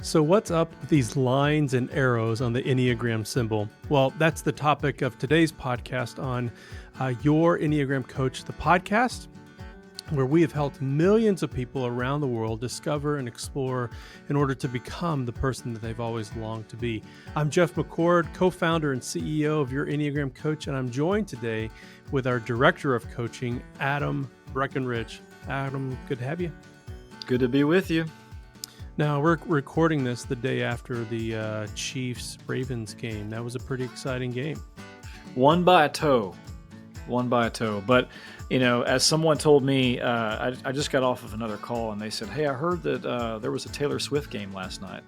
So, what's up with these lines and arrows on the Enneagram symbol? Well, that's the topic of today's podcast on Your Enneagram Coach, the podcast, where we have helped millions of people around the world discover and explore in order to become the person that they've always longed to be. I'm Jeff McCord, co founder and CEO of Your Enneagram Coach, and I'm joined today with our Director of Coaching, Adam Breckenridge. Adam, good to have you. Good to be with you. Now, we're recording this the day after the Chiefs-Ravens game. That was a pretty exciting game. Won by a toe. But, as someone told me, I just got off of another call and they said, hey, I heard that there was a Taylor Swift game last night.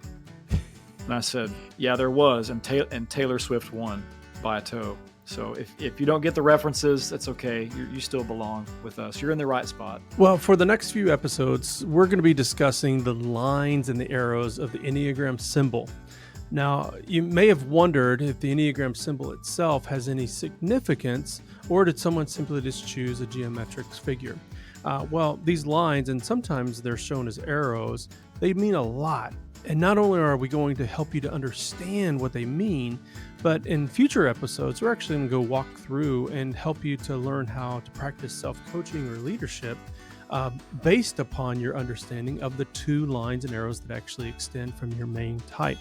And I said, yeah, there was. And Taylor Swift won by a toe. So if you don't get the references, that's okay. You still belong with us. You're in the right spot. Well, for the next few episodes, we're going to be discussing the lines and the arrows of the Enneagram symbol. Now, you may have wondered if the Enneagram symbol itself has any significance, or did someone simply just choose a geometric figure? Well, these lines, and sometimes they're shown as arrows, they mean a lot. And not only are we going to help you to understand what they mean, but in future episodes, we're actually going to go walk through and help you to learn how to practice self-coaching or leadership based upon your understanding of the two lines and arrows that actually extend from your main type.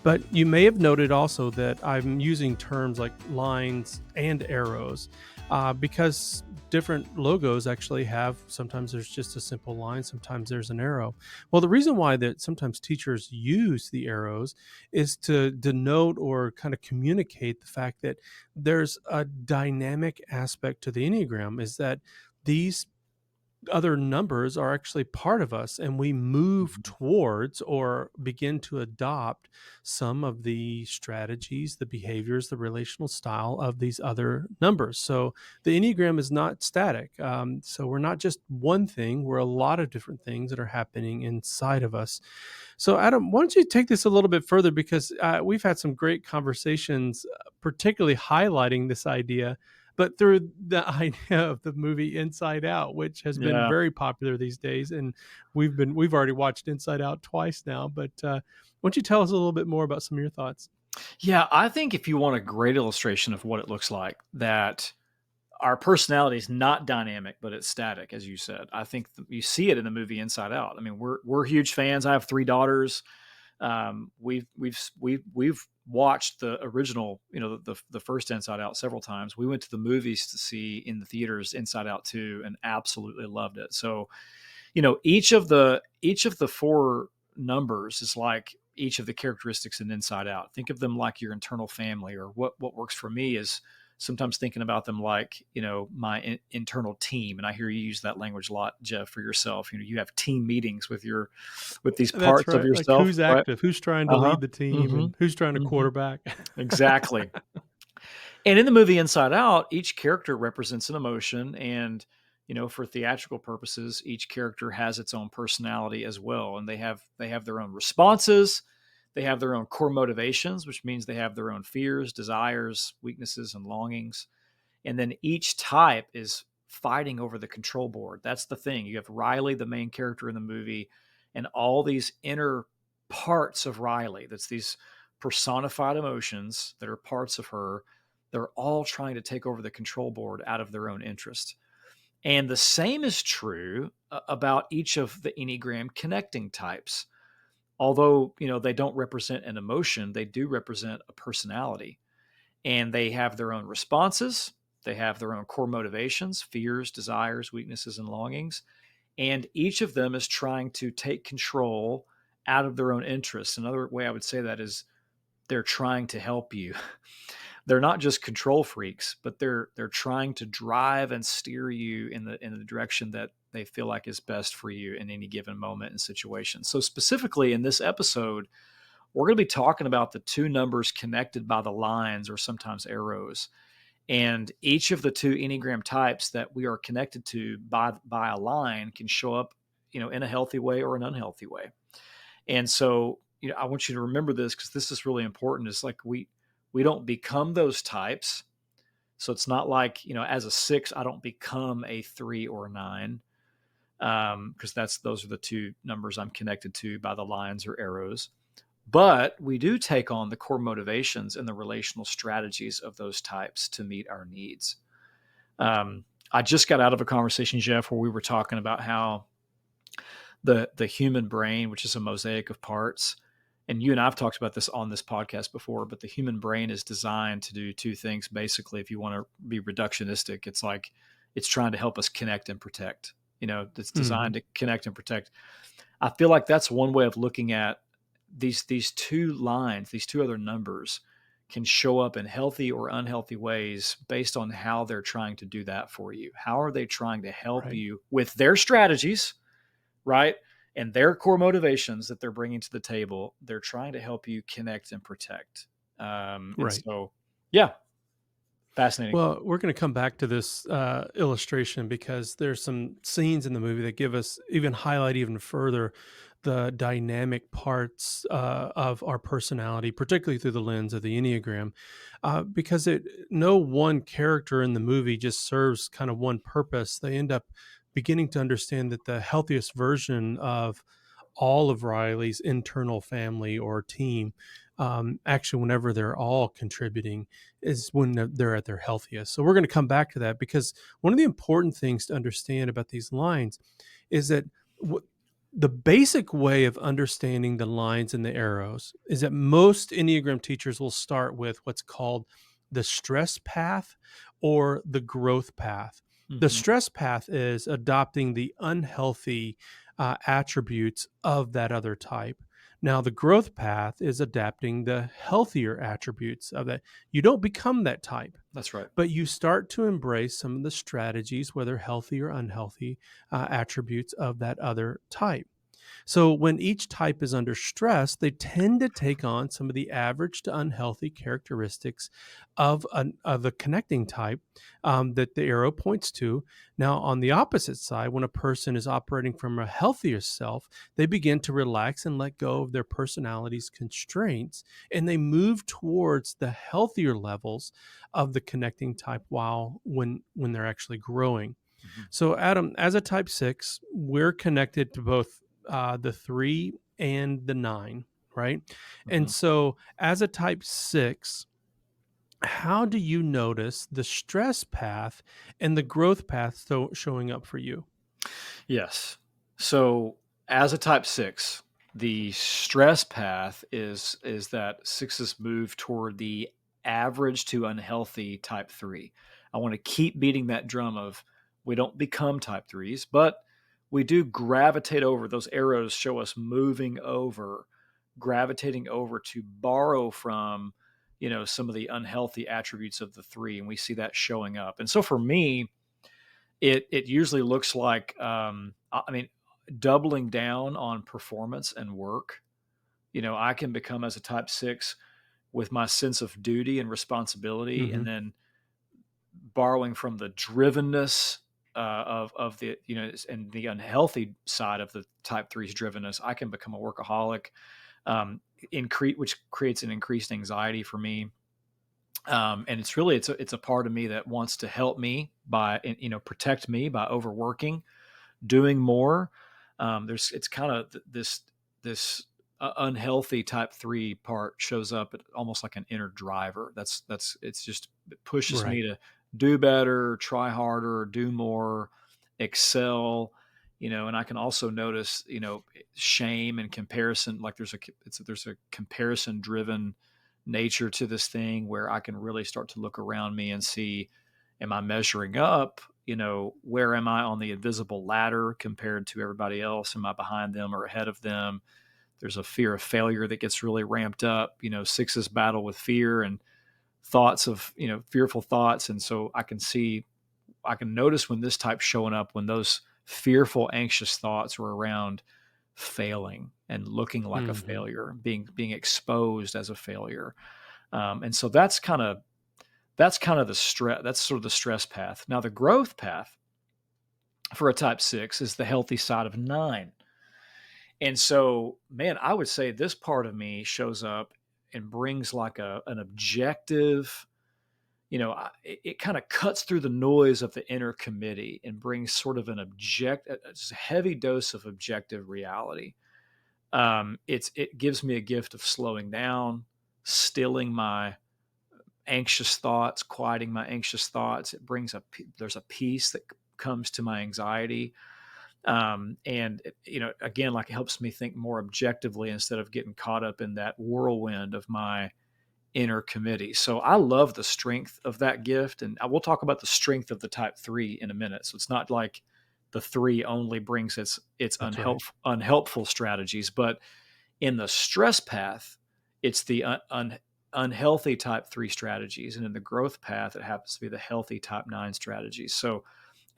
But you may have noted also that I'm using terms like lines and arrows because different logos actually have, sometimes there's just a simple line, sometimes there's an arrow. Well, the reason why that sometimes teachers use the arrows is to denote or kind of communicate the fact that there's a dynamic aspect to the Enneagram, is that these other numbers are actually part of us, and we move towards or begin to adopt some of the strategies, the behaviors, the relational style of these other numbers. So the Enneagram is not static. So we're not just one thing, we're a lot of different things that are happening inside of us. So Adam, why don't you take this a little bit further, because we've had some great conversations, particularly highlighting this idea, but through the idea of the movie Inside Out, which has been very popular these days. And we've already watched Inside Out twice now, but why don't you tell us a little bit more about some of your thoughts? Yeah, I think if you want a great illustration of what it looks like, that our personality is not dynamic, but it's static, as you said. I think you see it in the movie Inside Out. I mean, we're huge fans. I have 3 daughters. We've watched the original, the first Inside Out several times. We went to the movies to see in the theaters Inside Out 2 and absolutely loved it. So, each of the 4 numbers is like each of the characteristics in Inside Out. Think of them like your internal family, or what works for me is sometimes thinking about them like, my internal team. And I hear you use that language a lot, Jeff, for yourself. You have team meetings with these parts That's right. of yourself. Like who's Right? active, who's trying to lead the team, Mm-hmm. and who's trying to Mm-hmm. quarterback. Exactly. And in the movie Inside Out, each character represents an emotion. And, for theatrical purposes, each character has its own personality as well. And they have their own responses. They have their own core motivations, which means they have their own fears, desires, weaknesses, and longings. And then each type is fighting over the control board. That's the thing. You have Riley, the main character in the movie, and all these inner parts of Riley. That's these personified emotions that are parts of her. They're all trying to take over the control board out of their own interest. And the same is true about each of the Enneagram connecting types. Although, they don't represent an emotion, they do represent a personality. And they have their own responses. They have their own core motivations, fears, desires, weaknesses, and longings. And each of them is trying to take control out of their own interests. Another way I would say that is they're trying to help you. They're not just control freaks, but they're trying to drive and steer you in the direction that they feel like is best for you in any given moment and situation. So specifically in this episode, we're going to be talking about the 2 numbers connected by the lines, or sometimes arrows. And each of the 2 Enneagram types that we are connected to by a line can show up, in a healthy way or an unhealthy way. And so, I want you to remember this, because this is really important. It's like we don't become those types. So it's not like, as a 6, I don't become a 3 or a 9. because those are the two numbers I'm connected to by the lines or arrows. But we do take on the core motivations and the relational strategies of those types to meet our needs. I just got out of a conversation, Jeff, where we were talking about how the human brain, which is a mosaic of parts, and you and I've talked about this on this podcast before, but the human brain is designed to do two things. Basically, if you want to be reductionistic, it's like it's trying to help us connect and protect. It's Hmm. designed to connect and protect. I feel like that's one way of looking at these two lines, these two other numbers can show up in healthy or unhealthy ways based on how they're trying to do that for you. How are they trying to help Right. you with their strategies, right? And their core motivations that they're bringing to the table? They're trying to help you connect and protect. And Right. so, yeah, fascinating. Well, we're going to come back to this illustration because there's some scenes in the movie that give us even highlight even further the dynamic parts of our personality, particularly through the lens of the Enneagram, because no one character in the movie just serves kind of one purpose. They end up beginning to understand that the healthiest version of all of Riley's internal family or team, actually, whenever they're all contributing, is when they're at their healthiest. So we're going to come back to that because one of the important things to understand about these lines is that w- the basic way of understanding the lines and the arrows is that most Enneagram teachers will start with what's called the stress path or the growth path. The Hmm. stress path is adopting the unhealthy attributes of that other type. Now, the growth path is adapting the healthier attributes of that. You don't become that type, That's right. but you start to embrace some of the strategies, whether healthy or unhealthy, attributes of that other type. So when each type is under stress, they tend to take on some of the average to unhealthy characteristics of the connecting type that the arrow points to. Now, on the opposite side, when a person is operating from a healthier self, they begin to relax and let go of their personality's constraints, and they move towards the healthier levels of the connecting type while when they're actually growing. Hmm. So, Adam, as a type 6, we're connected to both the 3 and the 9, right? And Hmm. so, as a type 6, how do you notice the stress path and the growth path showing up for you? Yes. So as a type six, the stress path is that sixes move toward the average to unhealthy type three. I want to keep beating that drum of we don't become type threes, but we do gravitate over. Those arrows show us moving over, gravitating over to borrow from, some of the unhealthy attributes of the three. And we see that showing up. And so for me, it usually looks like, I mean, doubling down on performance and work. I can become as a type six with my sense of duty and responsibility, and Mhm. then borrowing from the drivenness of the and the unhealthy side of the type three's drivenness. I can become a workaholic, increase which creates an increased anxiety for me. And it's a part of me that wants to help me by protect me by overworking, doing more. There's it's kind of this unhealthy type three part shows up almost like an inner driver. That's it's just it pushes me Right. to do better, try harder, do more, excel. And I can also notice shame and comparison. Like there's a comparison driven nature to this thing where I can really start to look around me and see, am I measuring up? Where am I on the invisible ladder compared to everybody else? Am I behind them or ahead of them? There's a fear of failure that gets really ramped up. Sixes battle with fear and thoughts of, fearful thoughts. And so I can notice when this type's showing up, when those fearful, anxious thoughts are around failing and looking like a Mhm. failure, being exposed as a failure. And so that's kind of the stress. That's sort of the stress path. Now the growth path for a type six is the healthy side of nine. And so, man, I would say this part of me shows up and brings like an objective, it kind of cuts through the noise of the inner committee and brings sort of a heavy dose of objective reality. It gives me a gift of slowing down, stilling my anxious thoughts, quieting my anxious thoughts. There's a peace that comes to my anxiety. And again, like, it helps me think more objectively instead of getting caught up in that whirlwind of my inner committee. So I love the strength of that gift. And I will talk about the strength of the type 3 in a minute. So it's not like the 3 only brings its That's right. unhelpful strategies, but in the stress path, it's the unhealthy type 3 strategies. And in the growth path, it happens to be the healthy type 9 strategies. So,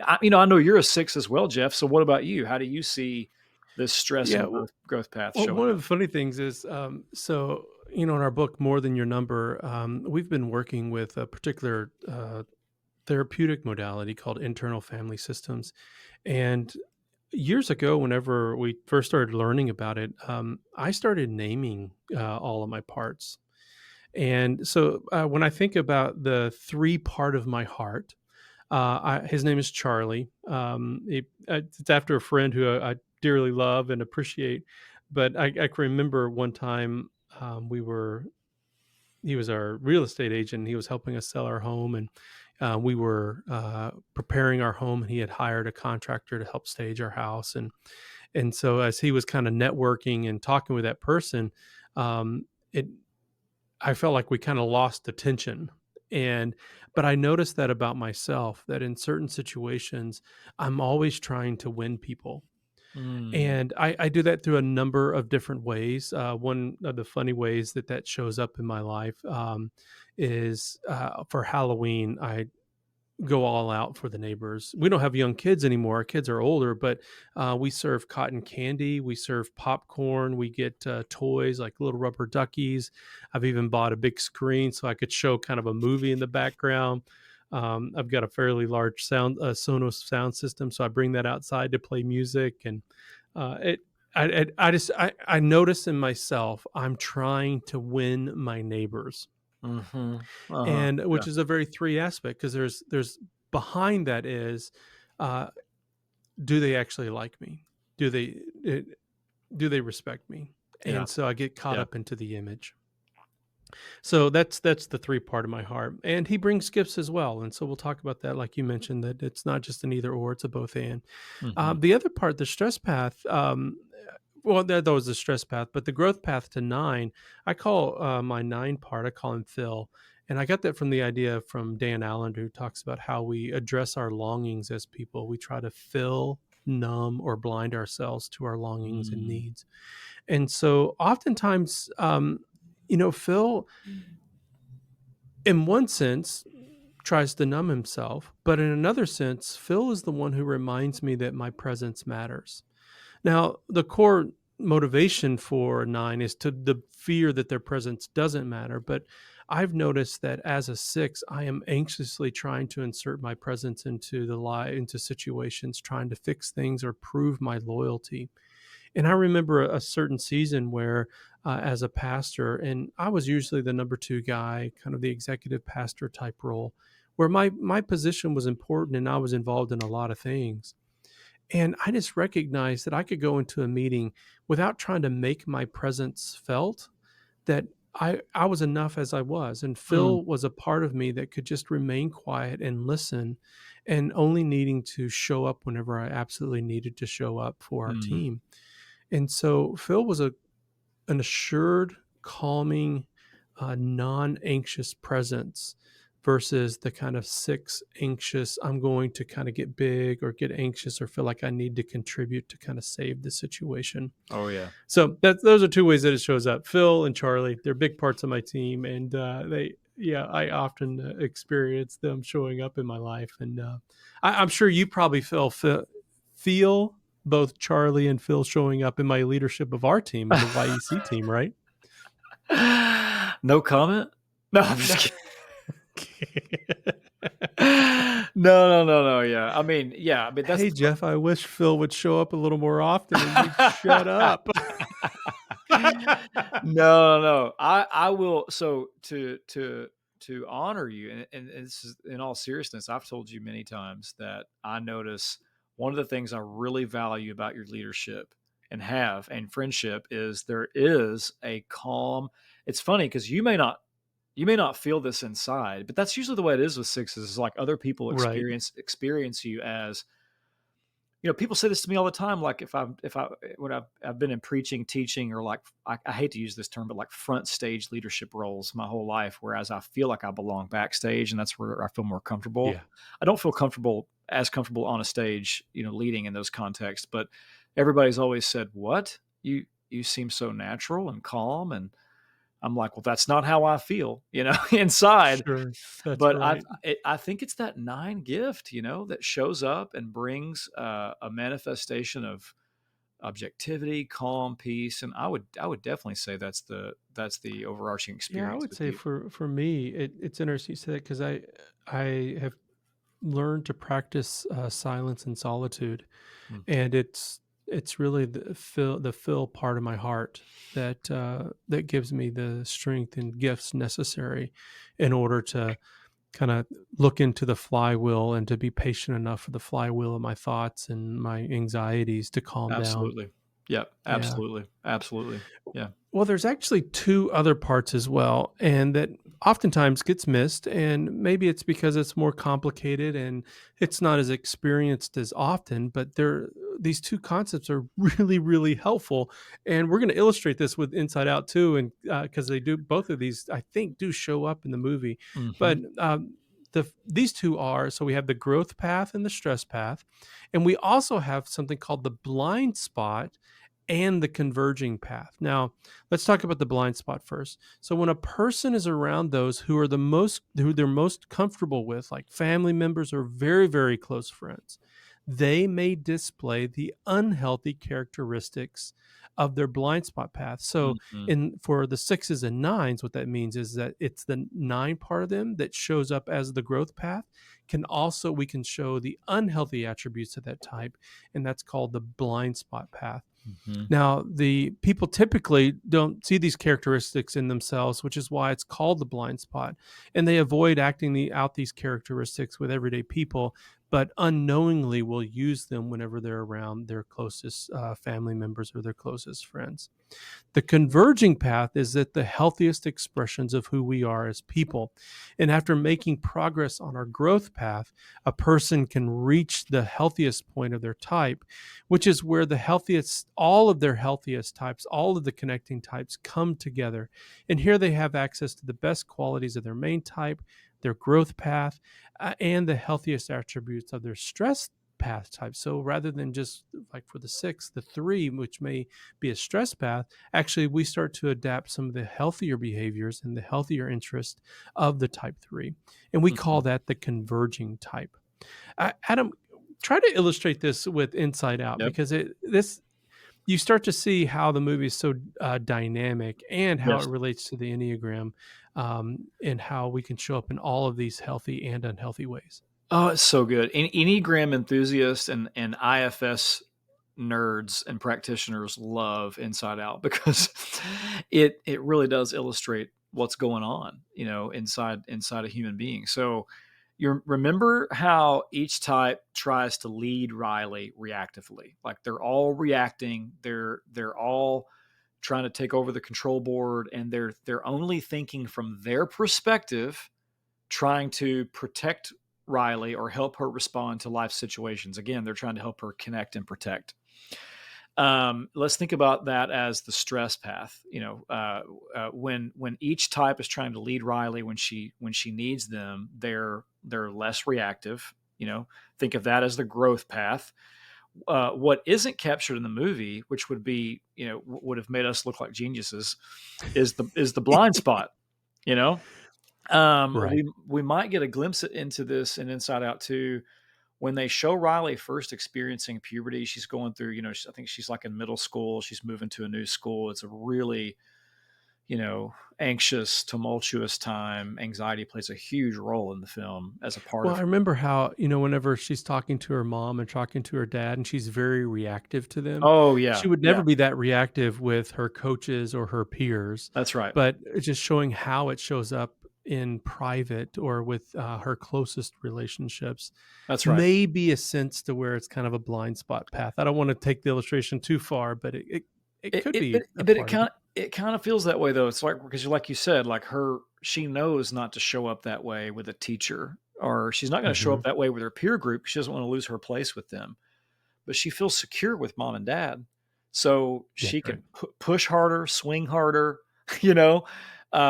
I know you're a 6 as well, Jeff. So what about you? How do you see this stress Yeah. and growth path Well, showing one of up? the funny things is, so, in our book, More Than Your Number, we've been working with a particular therapeutic modality called internal family systems. And years ago, whenever we first started learning about it, I started naming all of my parts. And so when I think about the three part of my heart, his name is Charlie. It's after a friend who I dearly love and appreciate. But I can remember one time he was our real estate agent. And he was helping us sell our home, and we were preparing our home. And he had hired a contractor to help stage our house, and so as he was kind of networking and talking with that person, it I felt like we kind of lost the tension. And but I noticed that about myself, that in certain situations I'm always trying to win people. Mm, And I do that through a number of different ways. One of the funny ways that that shows up in my life is for Halloween. I go all out for the neighbors. We don't have young kids anymore. Our kids are older, but we serve cotton candy. We serve popcorn. We get toys like little rubber duckies. I've even bought a big screen so I could show kind of a movie in the background. I've got a fairly large Sonos sound system, so I bring that outside to play music. And it, I notice in myself, I'm trying to win my neighbors, hmm. Uh-huh. and Yeah. which is a very three aspect, because there's behind that is, uh, do they actually like me? Do they do they respect me? Yeah. And so I get caught Yeah. up into the image. So that's the three part of my heart, and he brings gifts as well. And so we'll talk about that, like you mentioned, that it's not just an either or; it's a both and. Hmm. The other part, the stress path. Well, that was the stress path, but the growth path to nine, I call my nine part. I call him Phil, and I got that from the idea from Dan Allen, who talks about how we address our longings as people. We try to fill, numb, or blind ourselves to our longings and Mm, needs. And so, oftentimes, Phil, in one sense, tries to numb himself, but in another sense, Phil is the one who reminds me that my presence matters. Now, the core motivation for nine is to the fear that their presence doesn't matter. But I've noticed that as a six, I am anxiously trying to insert my presence into into situations, trying to fix things or prove my loyalty. And I remember a certain season where, as a pastor, and I was usually the number two guy, kind of the executive pastor type role, where my position was important and I was involved in a lot of things. And I just recognized that I could go into a meeting without trying to make my presence felt, that I was enough as I was. And mm, Phil was a part of me that could just remain quiet and listen, and only needing to show up whenever I absolutely needed to show up for our mm, team. And so Phil was an assured, calming, non-anxious presence versus the kind of six anxious, I'm going to kind of get big or get anxious or feel like I need to contribute to kind of save the situation. oh yeah. So those are two ways that it shows up. Phil and Charlie, they're big parts of my team, and yeah, I often experience them showing up in my life. And I'm sure you probably feel both Charlie and Phil showing up in my leadership of our team, of the YEC team, right? No comment. No, I'm just kidding. No, no, no, no. Yeah, I mean, yeah, I mean that's Hey, the Jeff, I wish Phil would show up a little more often and you'd shut up. No, no, no. I will. So to honor you. And this is in all seriousness. I've told you many times that I notice one of the things I really value about your leadership and friendship is there is a calm. It's funny because you may not feel this inside, but that's usually the way it is with sixes. Is like other people Right. experience you as, people say this to me all the time. Like if I when I've been in preaching, teaching, or like I hate to use this term, but like front stage leadership roles my whole life, whereas I feel like I belong backstage, and that's where I feel more comfortable. Yeah. I don't feel comfortable on a stage, leading in those contexts. But everybody's always said, "What you seem so natural and calm," and I'm like, "Well, that's not how I feel, inside." Sure. That's But right. I think it's that 9 gift, that shows up and brings, a manifestation of objectivity, calm, peace, and I would definitely say that's the overarching Yeah, I experience would with say you. for me, it's interesting you say that because I have learned to practice silence and solitude, Mm, and it's really the fill part of my heart that gives me the strength and gifts necessary in order to kind of look into the flywheel and to be patient enough for the flywheel of my thoughts and my anxieties to calm down. absolutely. Yep, Yeah. absolutely, absolutely. Yeah. Well, there's actually 2 other parts as well, and that oftentimes gets missed, and maybe it's because it's more complicated and it's not as experienced as often, but these 2 concepts are really, really helpful, and we're gonna illustrate this with Inside Out too, and, because they do both of these, I think, do show up in the movie, but, Mhm, these 2 are so we have the growth path and the stress path, and we also have something called the blind spot and the converging path. Now, let's talk about the blind spot first. So when a person is around those who they're most comfortable with, like family members or very, very close friends, they may display the unhealthy characteristics of their blind spot path. So mhm, in for the sixes and nines, what that means is that it's the nine part of them that shows up as the growth path. We can show the unhealthy attributes of that type, and that's called the blind spot path. mhm, Now, the people typically don't see these characteristics in themselves, which is why it's called the blind spot. And they avoid out these characteristics with everyday people, but unknowingly will use them whenever they're around their closest family members or their closest friends. The converging path is at the healthiest expressions of who we are as people. And after making progress on our growth path, a person can reach the healthiest point of their type, which is where all of their healthiest types, all of the connecting types come together. And here they have access to the best qualities of their main type, their growth path, and the healthiest attributes of their stress path type. So rather than just like for the six, the three, which may be a stress path, actually we start to adapt some of the healthier behaviors and the healthier interest of the type 3, and we call mhm. that the converging type. Adam, try to illustrate this with Inside Out, Yep. because this you start to see how the movie is so dynamic and how it Yes. relates to the Enneagram, and how we can show up in all of these healthy and unhealthy ways. Oh, it's so good. Enneagram enthusiasts and IFS nerds and practitioners love Inside Out because it really does illustrate what's going on, inside a human being. So you remember how each type tries to lead Riley reactively. Like they're all reacting, they're all trying to take over the control board, and they're only thinking from their perspective, trying to protect Riley or help her respond to life situations. Again, they're trying to help her connect and protect. Let's think about that as the stress path. When each type is trying to lead Riley when she needs them, they're less reactive. Think of that as the growth path. What isn't captured in the movie, which would have made us look like geniuses, is the blind spot. You know, Right. we might get a glimpse into this in Inside Out too, when they show Riley first experiencing puberty. She's going through, I think she's like in middle school. She's moving to a new school. It's a really, anxious, tumultuous time. Anxiety plays a huge role in the film as a part Well, of I her. remember how, whenever she's talking to her mom and talking to her dad, and she's very reactive to them, Oh she yeah, would never yeah, be that reactive with her coaches or her peers, that's right. but it's just showing how it shows up in private or with her closest relationships That's right. may be a sense to where it's kind of a blind spot path. I don't want to take the illustration too far, but it It could it be but a but it part of kind it. it kind of feels that way though. It's like like you said, like she knows not to show up that way with a teacher, or she's not going to show Hmm. up that way with her peer group. She doesn't want to lose her place with them, but she feels secure with mom and dad, so Yeah, she right. can push harder, swing harder, you know,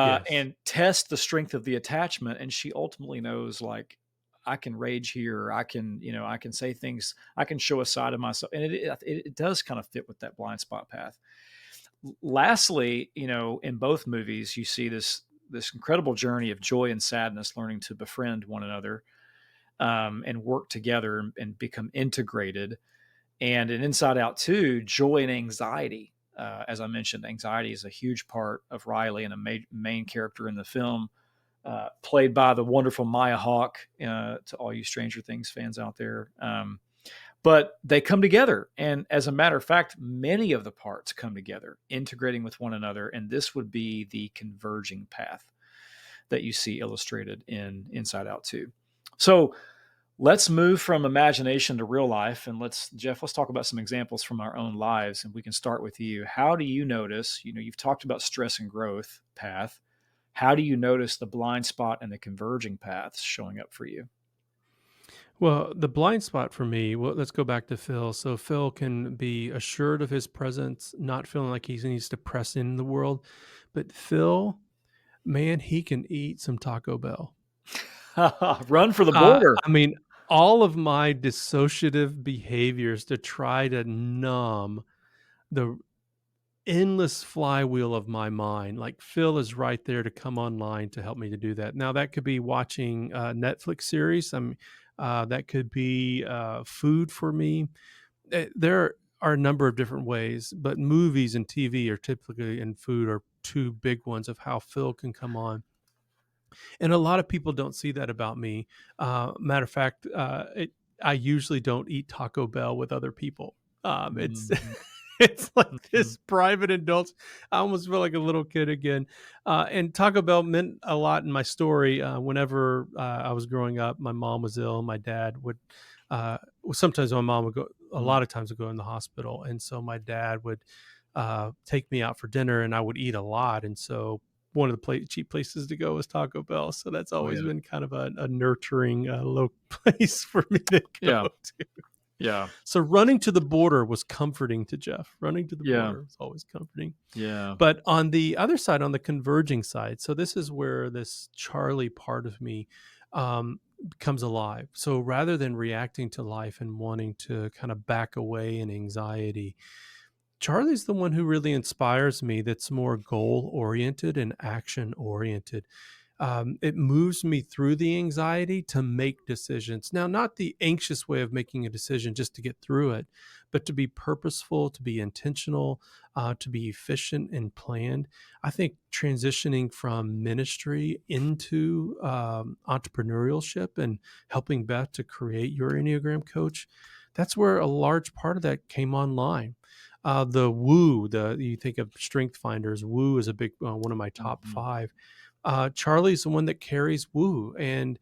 Yes. and test the strength of the attachment. And she ultimately knows, like, I can rage here. I can, I can say things. I can show a side of myself, and it does kind of fit with that blind spot path. Lastly, in both movies, you see this incredible journey of joy and sadness, learning to befriend one another, and work together and become integrated. And in Inside Out 2, joy and anxiety. As I mentioned, anxiety is a huge part of Riley and a main character in the film, played by the wonderful Maya Hawke. To all you Stranger Things fans out there, but they come together. And as a matter of fact, many of the parts come together, integrating with one another. And this would be the converging path that you see illustrated in Inside Out 2. So let's move from imagination to real life. And let's talk about some examples from our own lives. And we can start with you. How do you notice, you've talked about stress and growth path. How do you notice the blind spot and the converging paths showing up for you? Well, the blind spot for me, well, let's go back to Phil. So Phil can be assured of his presence, not feeling like he needs to press in the world. But Phil, man, he can eat some Taco Bell. Run for the border. I mean, all of my dissociative behaviors to try to numb the endless flywheel of my mind. Like Phil is right there to come online to help me to do that. Now that could be watching a Netflix series. That could be food for me. There are a number of different ways, but movies and TV are typically and food are two big ones of how Phil can come on. And a lot of people don't see that about me. Matter of fact, I usually don't eat Taco Bell with other people. It's Mhm, it's like mhm, this private indulge. I almost feel like a little kid again. And Taco Bell meant a lot in my story. Whenever I was growing up, my mom was ill. My dad would. Uh, Sometimes my mom would go. A mhm. lot of times would go in the hospital, and so my dad would take me out for dinner, and I would eat a lot. And so one of the cheap places to go is Taco Bell. So that's Oh, always yeah. been kind of a nurturing low place for me to go Yeah, to. yeah, So running to the border was comforting to Jeff. Running to the yeah, border was always comforting. yeah. But on the other side, on the converging side, so this is where this Charlie part of me comes alive. So rather than reacting to life and wanting to kind of back away in anxiety, Charlie's the one who really inspires me that's more goal oriented and action oriented. It moves me through the anxiety to make decisions. Now, not the anxious way of making a decision just to get through it, but to be purposeful, to be intentional, to be efficient and planned. I think transitioning from ministry into entrepreneurship and helping Beth to create your Enneagram coach, that's where a large part of that came online. The woo, the you think of Strength Finders, woo is a big one of my top Mhm. five. Charlie's the one that carries woo, and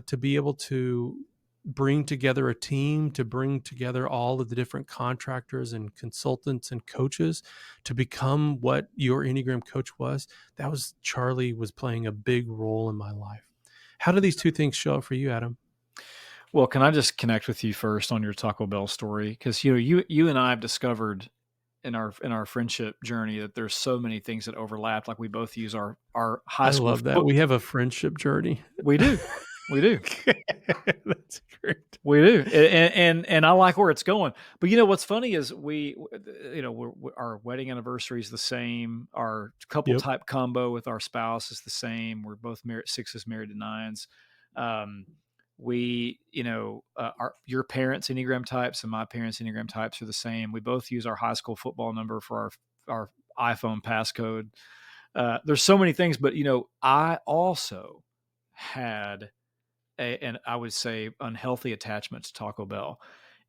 to be able to bring together a team, to bring together all of the different contractors and consultants and coaches to become what your Enneagram coach was, that was Charlie was playing a big role in my life. How do these two things show up for you, Adam? Well, can I just connect with you first on your Taco Bell story? Because you and I have discovered in our friendship journey that there's so many things that overlap. Like, we both use our high I school love that. foot. We have a friendship journey. We do, we do. That's great. We do, and I like where it's going. But what's funny is our wedding anniversary is the same. Our couple Yep. type combo with our spouse is the same. We're both married, sixes married to nines. Um, we, our your parents' Enneagram types and my parents' Enneagram types are the same. We both use our high school football number for our iPhone passcode. There's so many things, but I also had and I would say unhealthy attachment to Taco Bell.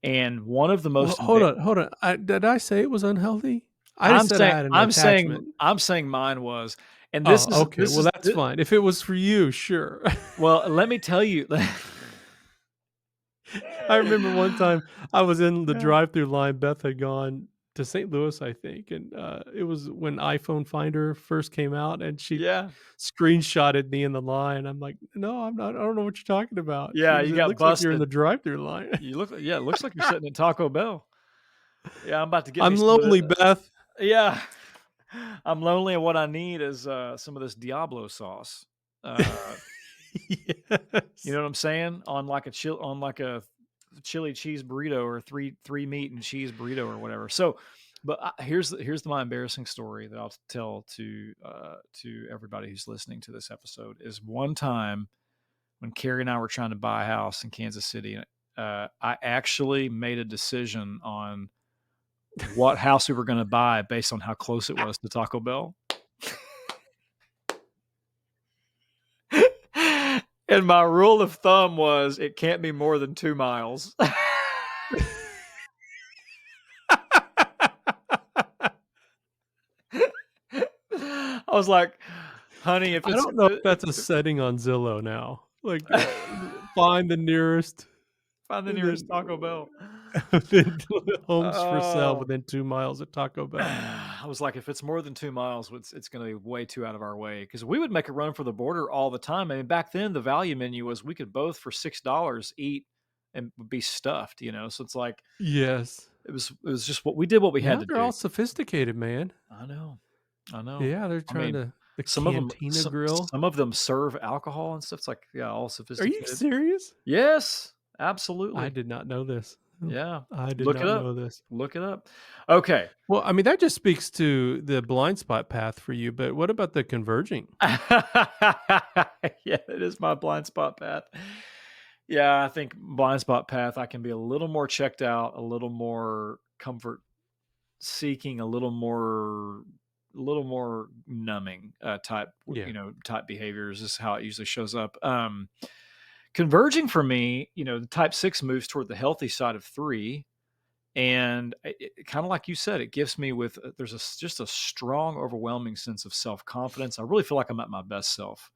And one of the Well, most hold on, hold on. Did I say it was unhealthy? I just I'm said I saying had an I'm saying attachment. I'm saying mine was, And Oh, okay. this Well, is that's fine. If it was for you, sure. well, let me tell you. I remember one time I was in the Yeah. drive-through line. Beth had gone to St. Louis, I think, and it was when iPhone Finder first came out, and she Yeah. screenshotted me in the line. I'm like, "No, I'm not. I don't know what you're talking about." She Yeah, goes, you "It got looks like you're in busted. the drive-through line." You look yeah, it looks like you're sitting at Taco Bell. Yeah, I'm about to get me I'm some of lonely, the Beth. yeah. I'm lonely and what I need is, some of this Diablo sauce. Uh, you Yes. know what I'm saying? On like a chili cheese burrito or three meat and cheese burrito or whatever. So, but here's my embarrassing story that I'll tell to everybody who's listening to this episode is one time when Carrie and I were trying to buy a house in Kansas City, I actually made a decision on what house we were going to buy based on how close it was to Taco Bell. And my rule of thumb was it can't be more than 2 miles. I was like, "Honey, if I it's don't know if if that's a setting on Zillow now. Like, find the nearest, find the and nearest then Taco Bell." then homes for sale Oh. within 2 miles of Taco Bell. I was like, "If it's more than 2 miles, it's gonna be way too out of our way because we would make a run for the border all the time. I mean, back then, the value menu was we could both, for $6, eat and be stuffed, you know? So it's like, Yes. it was just what we had Now to they're do. all sophisticated, man. I know. I know. Yeah, they're I trying mean, to the some of them, Cantina Grill. some of them serve alcohol and stuff. It's like, yeah, all Are you sophisticated. serious? Yes, I absolutely. did not know this. Oh, Yeah. I did Look it not up. know this. Look it up. Okay. Well, I mean, that just speaks to the blind spot path for you, but what about the converging? Yeah, it is my blind spot path. Yeah, I think blind spot path, I can be a little more checked out, a little more comfort seeking, a little more numbing type, Yeah. type behaviors is how it usually shows up. Converging for me, the type 6 moves toward the healthy side of 3, and kind of like you said, it gives me with there's just a strong overwhelming sense of self-confidence. I really feel like I'm at my best self.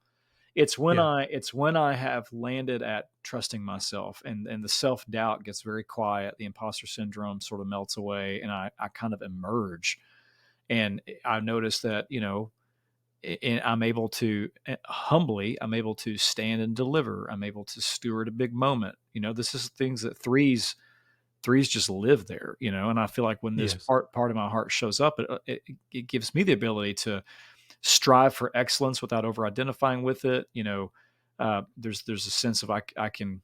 Yeah. It's when I have landed at trusting myself, and the self-doubt gets very quiet, the imposter syndrome sort of melts away, and I kind of emerge. And I notice that, and I'm able to humbly, I'm able to stand and deliver. I'm able to steward a big moment. This is things that threes just live there, and I feel like when this Yes. part of my heart shows up, it gives me the ability to strive for excellence without over identifying with it. There's a sense of I can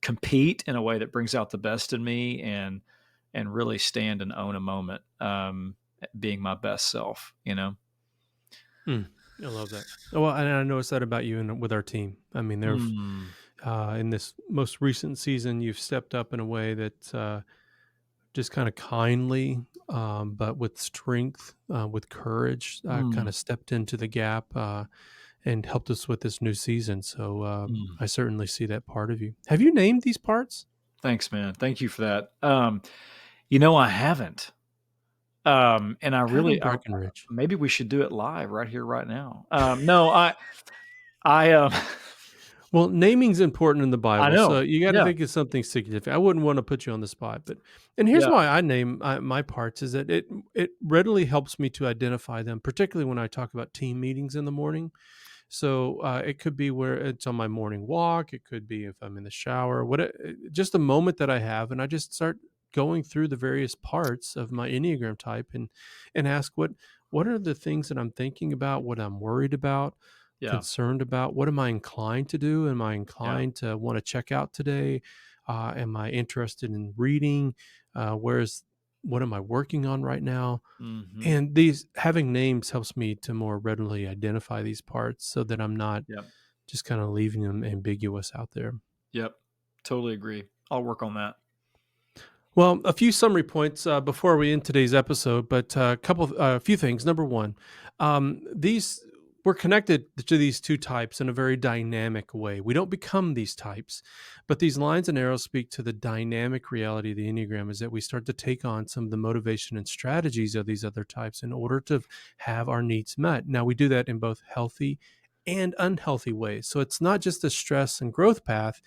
compete in a way that brings out the best in me, and really stand and own a moment, being my best self. Mm, I love that. Oh, well, and I noticed that about you and with our team. I mean, Mm, in this most recent season, you've stepped up in a way that just kind of kindly, but with strength, with courage, kind mm, of stepped into the gap and helped us with this new season. So mm. I certainly see that part of you. Have you named these parts? Thanks, man. Thank you for that. I haven't. And Adam I Breckenridge. maybe we should do it live right here, right now. No, I, Well, naming's important in the I Bible, so know. you got to Yeah, think of something significant. I wouldn't want to put you on the spot, but and here's yeah, why I name my parts is that it readily helps me to identify them, particularly when I talk about team meetings in the morning. So it could be where it's on my morning walk. It could be if I'm in the shower. Just a moment that I have, and I just start going through the various parts of my Enneagram type and ask what are the things that I'm thinking about, what I'm worried about, yeah, concerned about, what am I inclined to do? Am I yeah. inclined to want to check out today? Am I interested in reading? Where's what am I working on right now? Mhm. And these having names helps me to more readily identify these parts so that I'm not Yep, just kind of leaving them ambiguous out there. yep. Totally agree. I'll work on that. Well, a few summary points before we end today's episode, but a few things. Number one, these we're connected to these two types in a very dynamic way. We don't become these types, but these lines and arrows speak to the dynamic reality of the Enneagram is that we start to take on some of the motivation and strategies of these other types in order to have our needs met. Now, we do that in both healthy and unhealthy ways. So it's not just a stress and growth path,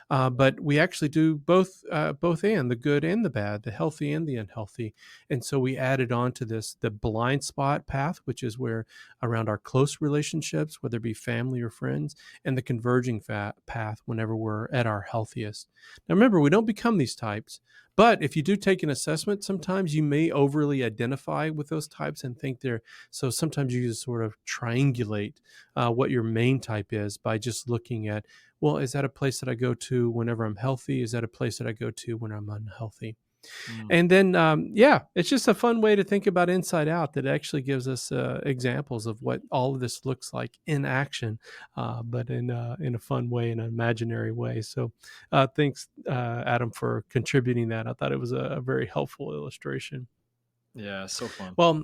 but we actually do both and the good and the bad, the healthy and the unhealthy. And so we added on to this the blind spot path, which is where around our close relationships, whether it be family or friends, and the converging path whenever we're at our healthiest. Now, remember, we don't become these types, but if you do take an assessment, sometimes you may overly identify with those types and think they're so. Sometimes you just sort of triangulate what your main type is by just looking at, well, is that a place that I go to whenever I'm healthy? Is that a place that I go to when I'm unhealthy? Mm. And then, yeah, it's just a fun way to think about Inside Out that actually gives us examples of what all of this looks like in action, but in a fun way, in an imaginary way. So, thanks, Adam, for contributing that. I thought it was a very helpful illustration. Yeah, so fun. Well,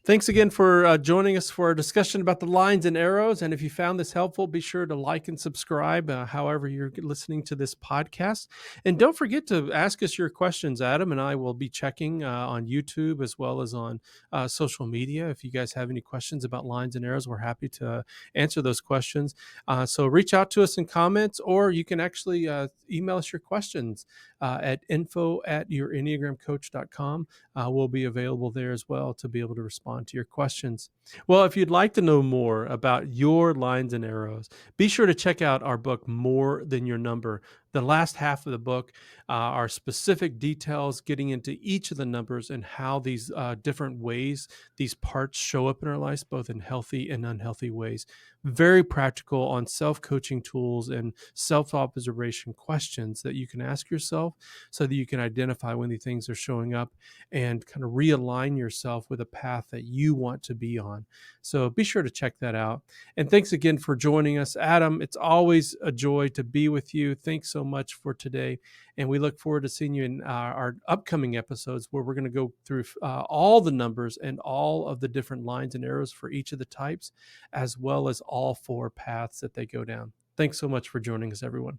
thanks again for joining us for a discussion about the lines and arrows. And if you found this helpful, be sure to like and subscribe, however you're listening to this podcast. And don't forget to ask us your questions. Adam and I will be checking on YouTube as well as on social media. If you guys have any questions about lines and arrows, we're happy to answer those questions. So reach out to us in comments, or you can actually email us your questions at info@yourenneagramcoach.com. Will be available there as well to be able to respond to your questions. Well, if you'd like to know more about your lines and arrows, be sure to check out our book, More Than Your Number. The last half of the book are specific details getting into each of the numbers and how these different ways, these parts show up in our lives, both in healthy and unhealthy ways. Very practical on self coaching tools and self observation questions that you can ask yourself so that you can identify when these things are showing up and kind of realign yourself with a path that you want to be on. So be sure to check that out. And thanks again for joining us, Adam. It's always a joy to be with you. Thanks so much for today. And we look forward to seeing you in our upcoming episodes where we're going to go through all the numbers and all of the different lines and arrows for each of the types, as well as all four paths that they go down. Thanks so much for joining us, everyone.